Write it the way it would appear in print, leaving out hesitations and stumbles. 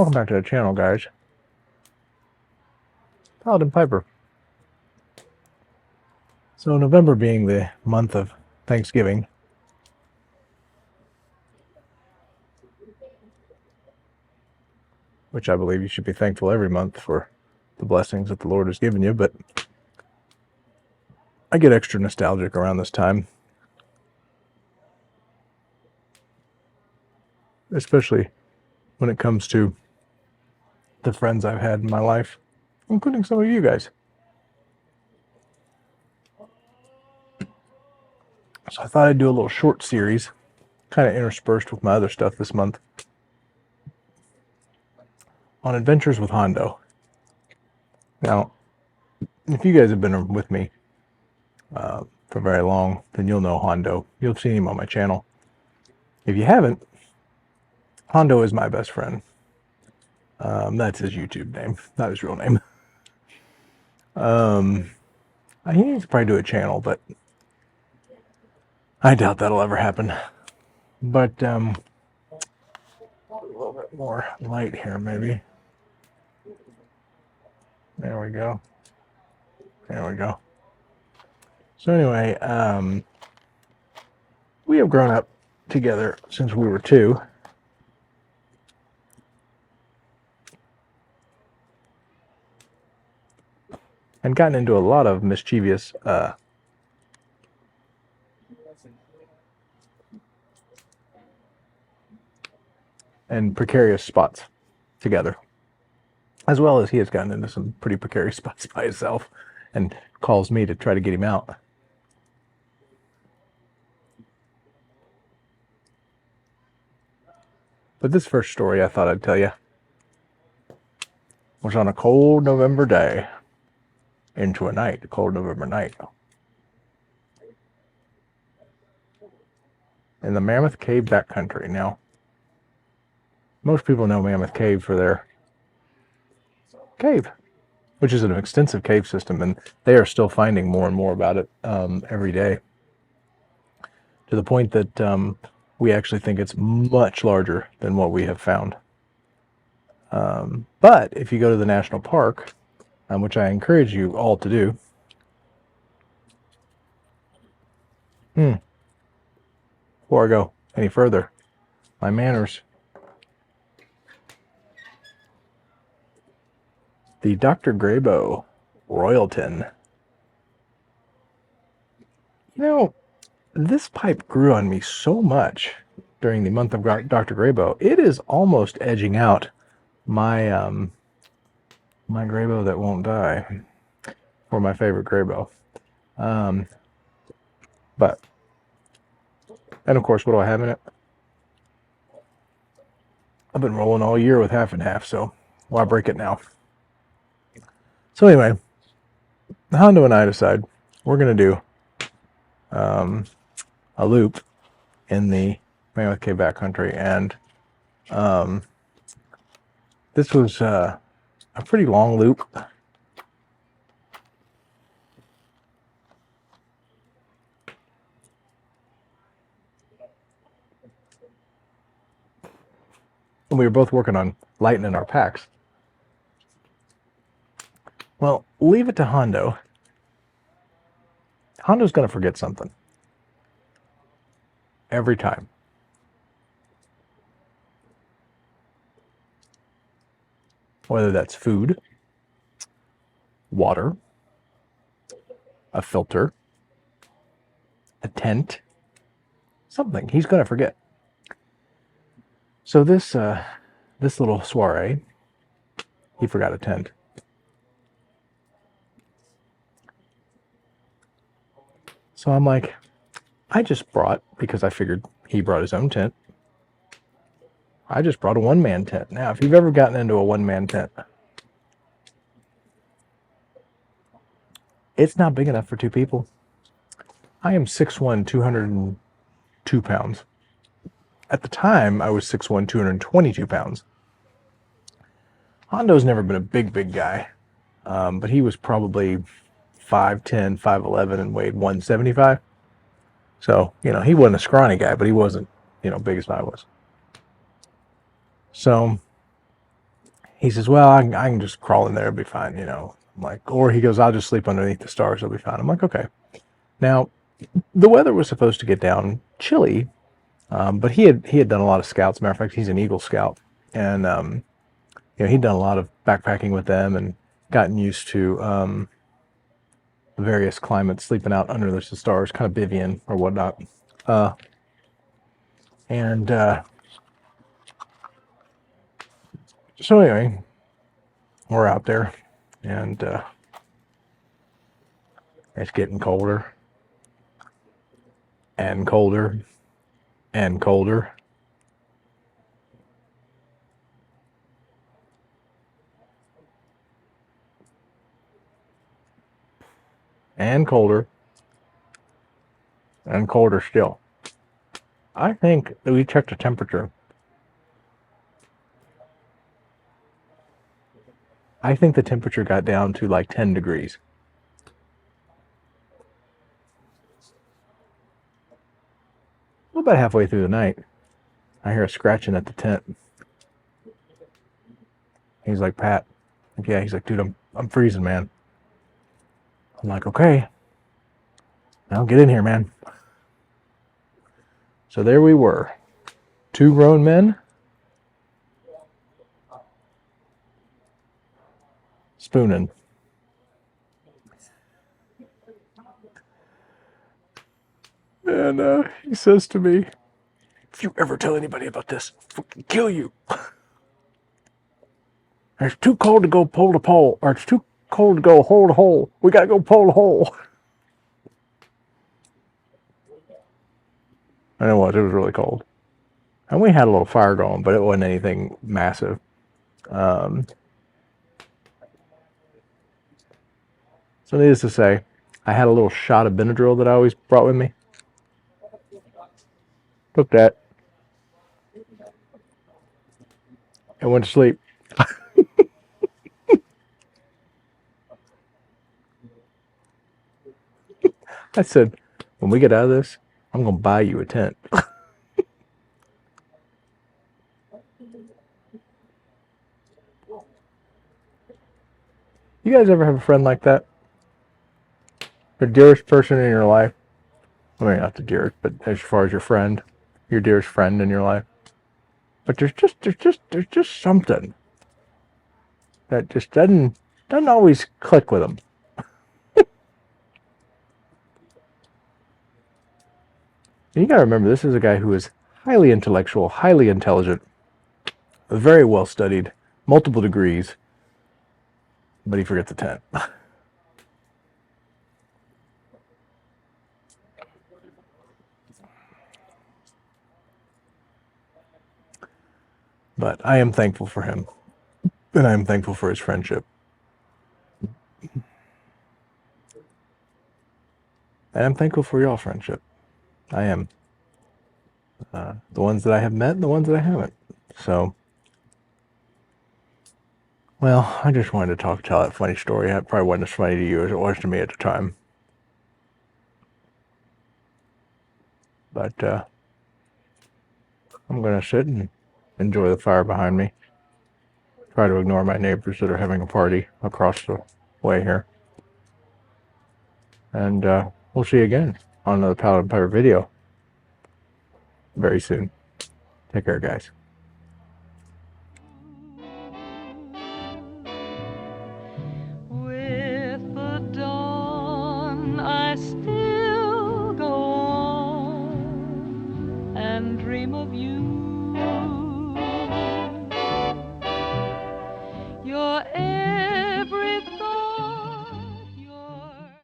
Welcome back to the channel, guys. Paladin Piper. So November being the month of Thanksgiving, which I believe you should be thankful every month for the blessings that the Lord has given you, but I get extra nostalgic around this time, especially when it comes to the friends I've had in my life, including some of you guys. So I thought I'd do a little short series, kind of interspersed with my other stuff this month, on adventures with Hondo. Now, if you guys have been with me for very long, then you'll know Hondo. You'll have seen him on my channel. If you haven't, Hondo is my best friend. That's his YouTube name, not his real name. He needs to probably do a channel, but I doubt that'll ever happen. But a little bit more light here, maybe. There we go. There we go. So anyway, we have grown up together since we were 2. And gotten into a lot of mischievous and precarious spots together, as well as he has gotten into some pretty precarious spots by himself and calls me to try to get him out. But this first story I thought I'd tell you was on a cold November day into a night, a cold November night, in the Mammoth Cave backcountry. Now, most people know Mammoth Cave for their cave, which is an extensive cave system, and they are still finding more and more about it every day, to the point that we actually think it's much larger than what we have found. But if you go to the national park, which I encourage you all to do, before I go any further, my manners. The Dr. Grayboe Royalton. You know, this pipe grew on me so much during the month of Dr. Grayboe. It is almost edging out my my Grayboe that won't die, or my favorite Grayboe. But, and of course, what do I have in it? I've been rolling all year with half and half, so why break it now? So anyway, Hondo and I decide we're going to do a loop in the Mammoth Cave backcountry, and this was a pretty long loop. And we were both working on lightening our packs. Well, leave it to Hondo. Hondo's going to forget something. Every time. Whether that's food, water, a filter, a tent, something. He's going to forget. So this little soiree, he forgot a tent. So I'm like, I just brought, because I figured he brought his own tent, I just brought a one-man tent. Now, if you've ever gotten into a one-man tent, it's not big enough for 2 people. I am 6'1", 202 pounds. At the time, I was 6'1", 222 pounds. Hondo's never been a big guy, but he was probably 5'10", 5'11", and weighed 175. So, he wasn't a scrawny guy, but he wasn't, big as I was. So he says, well, I can just crawl in there, it'll be fine, you know. I'm like, or he goes, I'll just sleep underneath the stars, it'll be fine. I'm like, okay. Now, the weather was supposed to get down chilly, but he had done a lot of scouts. Matter of fact, he's an Eagle Scout, and you know, he'd done a lot of backpacking with them and gotten used to various climates, sleeping out under the stars, kind of bivvying or whatnot. And so anyway, we're out there, and it's getting colder and colder and colder. And colder and colder still. I think that we checked the temperature. I think the temperature got down to like 10 degrees. About halfway through the night, I hear a scratching at the tent. He's like, Pat. Yeah, he's like, dude, I'm freezing, man. I'm like, okay. Now get in here, man. So there we were. 2 grown men spooning. And he says to me, if you ever tell anybody about this, I'll fucking kill you. It's too cold to go pole to pole, or it's too cold to go hole to hole. We gotta go pole to hole. And it was really cold. And we had a little fire going, but it wasn't anything massive. So needless to say, I had a little shot of Benadryl that I always brought with me. Took that and went to sleep. I said, when we get out of this, I'm going to buy you a tent. You guys ever have a friend like that? The dearest person in your life? I mean, not the dearest, but as far as your dearest friend in your life. But there's just something that just doesn't always click with them. You got to remember, this is a guy who is highly intellectual, highly intelligent, very well studied, multiple degrees, but he forgets the tent. But I am thankful for him, and I am thankful for his friendship. And I'm thankful for y'all friendship. I am. The ones that I have met and the ones that I haven't. So, well, I just wanted to tell that funny story. It probably wasn't as funny to you as it was to me at the time. But I'm going to sit and enjoy the fire behind me. Try to ignore my neighbors that are having a party across the way here. And we'll see you again on another Paladin Pirate video very soon. Take care, guys. With the dawn, I still go on and dream of you. Your